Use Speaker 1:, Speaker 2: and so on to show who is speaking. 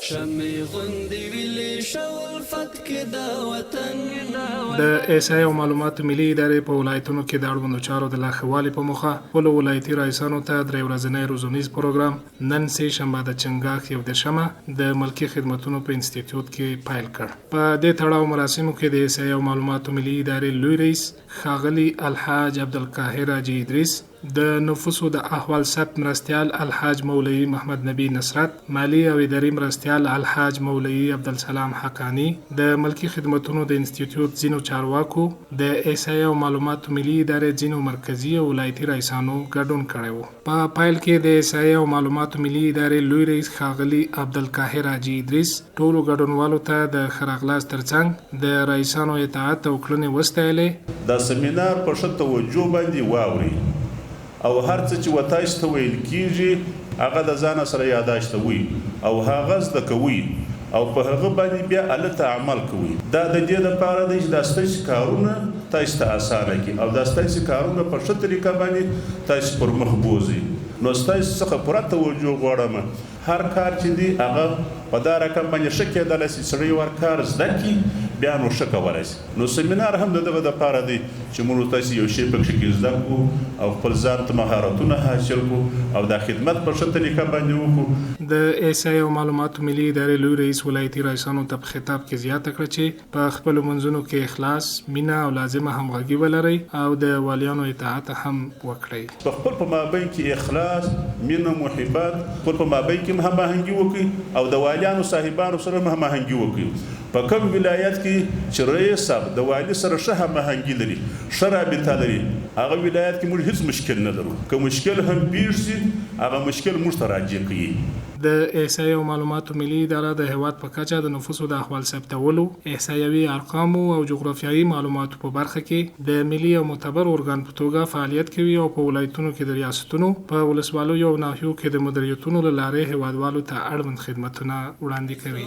Speaker 1: شمع غوندې ویلې شول فت کې دا وطن.
Speaker 2: د احصایې او معلوماتو ملي ادارې په ولایتونو کې د اړوندو چارو د لاښوالي په موخه خپلو ولایتي رئیسانو ته 3 ورځنی روزنیز پروګرام نن سه شنبه د چنګاښ 11 د ملکي خدمتونو په انسټیټیوټ کې پیل کړ. په دې تړاو مراسمو کې د احصایې او معلوماتو ملي ادارې لوی رئیس ښاغلي الحاج عبدالقاهر حاجي ادریس، د نفوسو د احوال ثبت مرستیال الحاج مولوي محمد نبی نصرت، مالی او اداري مرستیال الحاج مولوي عبدالسلام حقانی، د ملکي خدمتونو د انسټیټیوټ ځینو چارواکو، د احصایې او معلوماتو ملي ادارې ځینو مرکزي او ولایتي رئیسانو ګډون کړی و. په پیل کې د احصایې او معلوماتو ملي ادارې لوی رئیس ښاغلي عبدالقاهر حاجي ادریس ټولو ګډونوالو ته د ښه راغلاست ترڅنګ د رئیسانو اطاعت او کړنې وستایلې.
Speaker 3: دا سیمینار په ښه توجه باندې واوري او هر څه چې وتاش ته ویل کیږي هغه د ځان سره یاداشت وي او هغه زده کوي او په هغه باندې بیا الته عمل کوي. دا د دې لپاره دی چې د ستاسو کارونه تاسو ته اسانه کړي او د ستاسو کارونه په ښه طریقه باندې تاسو پر مخ بوزي. نو ستاسو څخه پوره توجه غواړم هر کار چې دی هغه په دا رقم باندې ښه کېدلی شي سړی ور کار زده کړي بیا نو ښه کولی شي. نو سیمینار هم د دغه دپاره دی چې موږ تاسو یو شی پکې کې زده کړو او خپل ځان ته مهارتونه حاصل کړو او د خدمت په ښه طریقه باندې وکړو.
Speaker 2: د احصایې او معلوماتو ملي ادارې لوی رئیس ولایتي رئیسانو ته په خطاب کې زیاته کړه چې په خپلو منځونو کې اخلاص، مینه او لازمه همغږي ولرئ او د والیانو اطاعت هم وکړئ.
Speaker 3: په خپل په مابین کې اخلاص، مینه، محبت، خپل په مابین کې هماهنګي وکړي او د والیانو صاحبانو سره هماهنګي وکړي. په کوم ولایت کې چې رئیس صاحب د والي سره ښه هماهنګي لري، ښه رابطه لري، هغه ولایت کې موږ هیڅ مشکل نه لرو. که مشکل هم پیښ شي هغه مشکل موږ ته راجع کوي.
Speaker 2: د احصایې او معلوماتو ملي اداره د هیواد په کچه د نفوسو د احوال ثبتولو، احصایوي ارقامو او جغرافیایي معلوماتو په برخه کې د ملي او معتبر ارګان په توګه فعالیت کوي او په ولایتونو کې د ریاستونو په ولسوالیو او ناحیو کې د مدیریتونو له لارې هیوادوالو ته اړوند خدمتونه وړاندې کوي.